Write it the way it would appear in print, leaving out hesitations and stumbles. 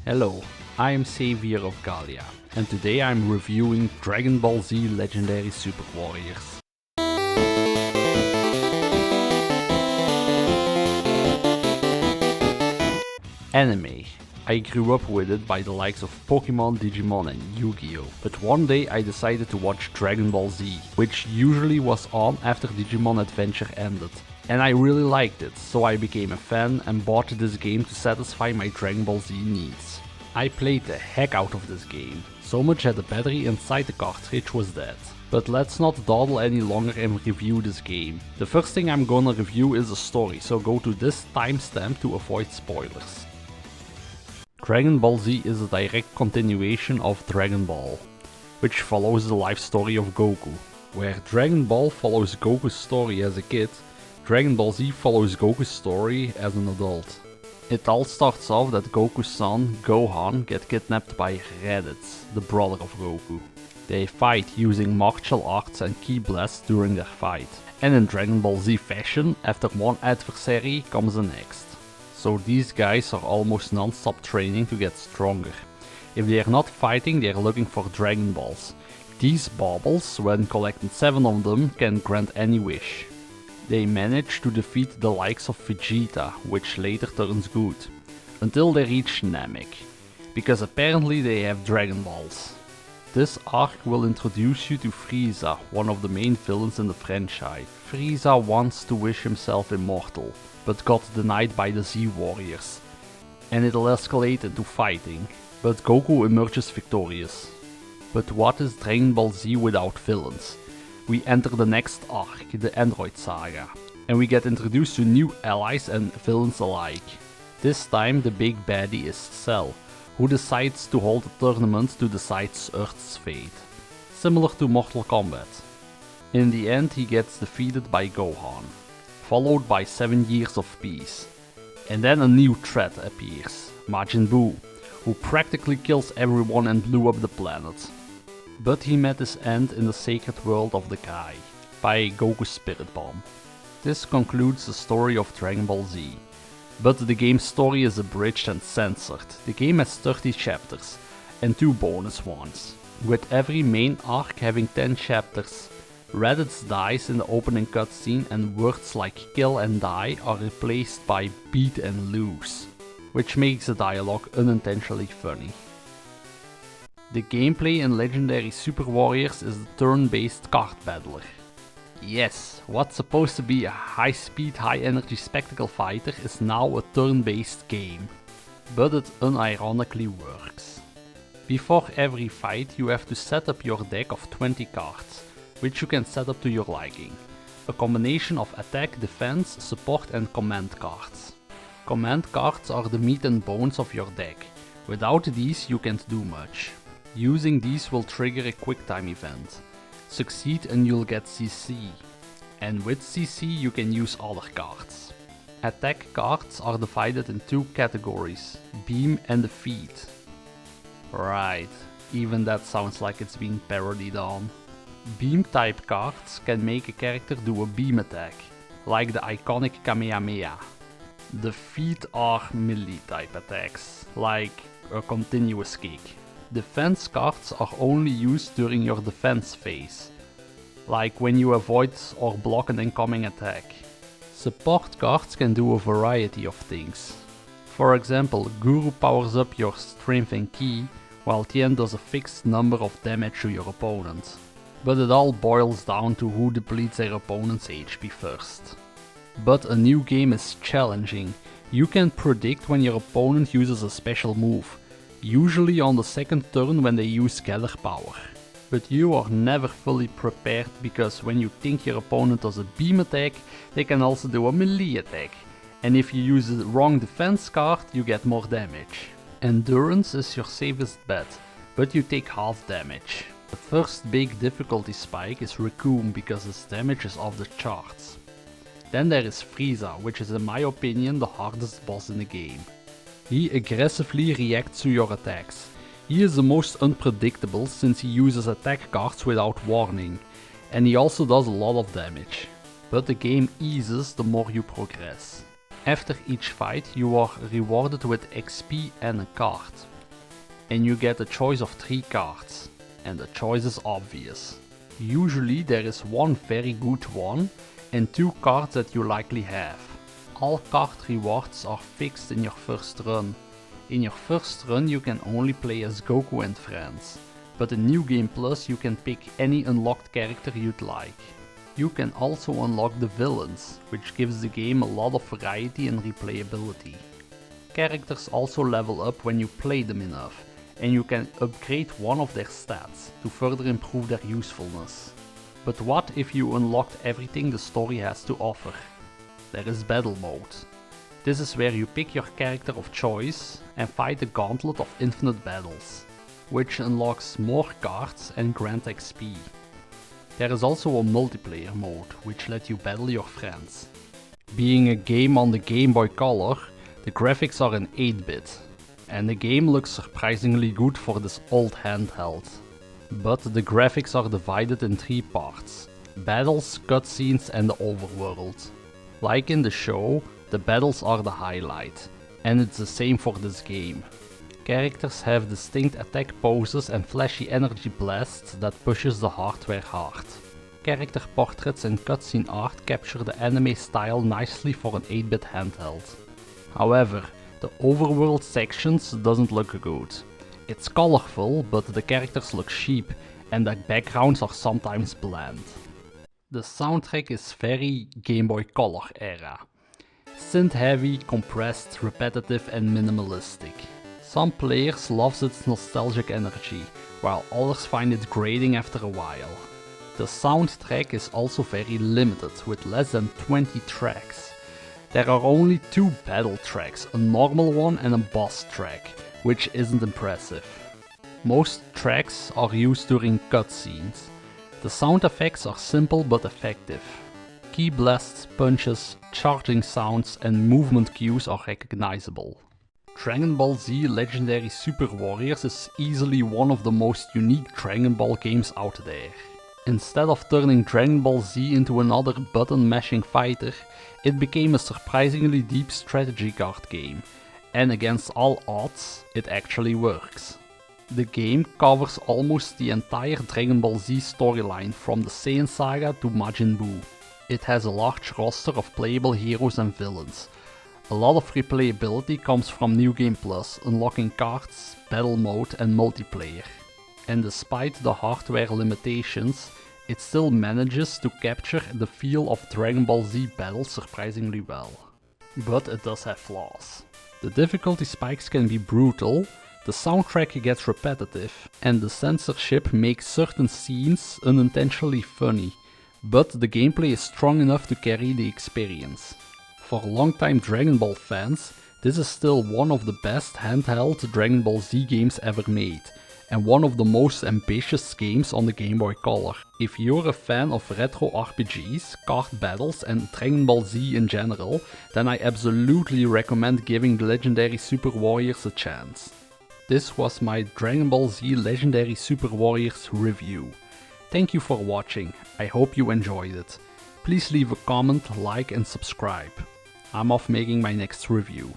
Hello, I am Xavier of Galia, and today I'm reviewing Dragon Ball Z Legendary Super Warriors. Anime. I grew up with it by the likes of Pokemon, Digimon and Yu-Gi-Oh! But one day I decided to watch Dragon Ball Z, which usually was on after Digimon Adventure ended. And I really liked it, so I became a fan and bought this game to satisfy my Dragon Ball Z needs. I played the heck out of this game, so much that the battery inside the cartridge was dead. But let's not dawdle any longer and review this game. The first thing I'm gonna review is the story, so go to this timestamp to avoid spoilers. Dragon Ball Z is a direct continuation of Dragon Ball, which follows the life story of Goku. Where Dragon Ball follows Goku's story as a kid, Dragon Ball Z follows Goku's story as an adult. It all starts off that Goku's son, Gohan, gets kidnapped by Raditz, the brother of Goku. They fight using martial arts and ki blasts during their fight. And in Dragon Ball Z fashion, after one adversary comes the next. So these guys are almost non-stop training to get stronger. If they are not fighting, they are looking for Dragon Balls. These baubles, when collecting 7 of them, can grant any wish. They manage to defeat the likes of Vegeta, which later turns good, until they reach Namek, because apparently they have Dragon Balls. This arc will introduce you to Frieza, one of the main villains in the franchise. Frieza wants to wish himself immortal, but got denied by the Z Warriors, and it'll escalate into fighting, but Goku emerges victorious. But what is Dragon Ball Z without villains? We enter the next arc, the Android Saga, and we get introduced to new allies and villains alike. This time the big baddie is Cell, who decides to hold a tournament to decide Earth's fate, similar to Mortal Kombat. In the end he gets defeated by Gohan, followed by 7 years of peace. And then a new threat appears, Majin Buu, who practically kills everyone and blew up the planet. But he met his end in the sacred world of the Kai, by Goku's Spirit Bomb. This concludes the story of Dragon Ball Z. But the game's story is abridged and censored. The game has 30 chapters, and 2 bonus ones, with every main arc having 10 chapters. Raditz dies in the opening cutscene and words like kill and die are replaced by beat and lose, which makes the dialogue unintentionally funny. The gameplay in Legendary Super Warriors is the turn-based card battler. Yes, what's supposed to be a high-speed, high-energy spectacle fighter is now a turn-based game. But it unironically works. Before every fight you have to set up your deck of 20 cards, which you can set up to your liking. A combination of attack, defense, support and command cards. Command cards are the meat and bones of your deck. Without these you can't do much. Using these will trigger a quick time event. Succeed and you'll get CC. And with CC you can use other cards. Attack cards are divided in 2 categories, beam and defeat. Right, even that sounds like it's being parodied on. Beam type cards can make a character do a beam attack, like the iconic Kamehameha. Defeat are melee type attacks, like a continuous kick. Defense cards are only used during your defense phase, like when you avoid or block an incoming attack. Support cards can do a variety of things. For example, Guru powers up your strength and ki, while Tien does a fixed number of damage to your opponent. But it all boils down to who depletes their opponent's HP first. But a new game is challenging. You can predict when your opponent uses a special move, usually on the second turn when they use Gather Power. But you are never fully prepared because when you think your opponent does a beam attack, they can also do a melee attack. And if you use the wrong defense card, you get more damage. Endurance is your safest bet, but you take half damage. The first big difficulty spike is Recoome because its damage is off the charts. Then there is Frieza, which is in my opinion the hardest boss in the game. He aggressively reacts to your attacks. He is the most unpredictable since he uses attack cards without warning, and he also does a lot of damage. But the game eases the more you progress. After each fight you are rewarded with XP and a card. and you get a choice of 3 cards, and the choice is obvious. Usually there is one very good one and 2 cards that you likely have. All card rewards are fixed in your first run. In your first run you can only play as Goku and friends, but in New Game Plus you can pick any unlocked character you'd like. You can also unlock the villains, which gives the game a lot of variety and replayability. Characters also level up when you play them enough, and you can upgrade one of their stats to further improve their usefulness. But what if you unlocked everything the story has to offer? There is Battle Mode. This is where you pick your character of choice and fight the gauntlet of infinite battles, which unlocks more cards and grant XP. There is also a multiplayer mode, which lets you battle your friends. Being a game on the Game Boy Color, the graphics are in 8-bit, and the game looks surprisingly good for this old handheld. But the graphics are divided in 3 parts: battles, cutscenes and the overworld. Like in the show, the battles are the highlight, and it's the same for this game. Characters have distinct attack poses and flashy energy blasts that pushes the hardware hard. Character portraits and cutscene art capture the anime style nicely for an 8-bit handheld. However, the overworld sections doesn't look good. It's colorful, but the characters look cheap and the backgrounds are sometimes bland. The soundtrack is very Game Boy Color era. Synth heavy, compressed, repetitive and minimalistic. Some players love its nostalgic energy, while others find it grating after a while. The soundtrack is also very limited, with less than 20 tracks. There are only 2 battle tracks, a normal one and a boss track, which isn't impressive. Most tracks are used during cutscenes. The sound effects are simple but effective. Key blasts, punches, charging sounds and movement cues are recognizable. Dragon Ball Z Legendary Super Warriors is easily one of the most unique Dragon Ball games out there. Instead of turning Dragon Ball Z into another button mashing fighter, it became a surprisingly deep strategy card game, and against all odds, it actually works. The game covers almost the entire Dragon Ball Z storyline from the Saiyan Saga to Majin Buu. It has a large roster of playable heroes and villains. A lot of replayability comes from New Game Plus, unlocking cards, battle mode and multiplayer. And despite the hardware limitations, it still manages to capture the feel of Dragon Ball Z battles surprisingly well. But it does have flaws. The difficulty spikes can be brutal, the soundtrack gets repetitive, and the censorship makes certain scenes unintentionally funny, but the gameplay is strong enough to carry the experience. For longtime Dragon Ball fans, this is still one of the best handheld Dragon Ball Z games ever made, and one of the most ambitious games on the Game Boy Color. If you're a fan of retro RPGs, card battles and Dragon Ball Z in general, then I absolutely recommend giving the Legendary Super Warriors a chance. This was my Dragon Ball Z Legendary Super Warriors review. Thank you for watching, I hope you enjoyed it. Please leave a comment, like and subscribe. I'm off making my next review.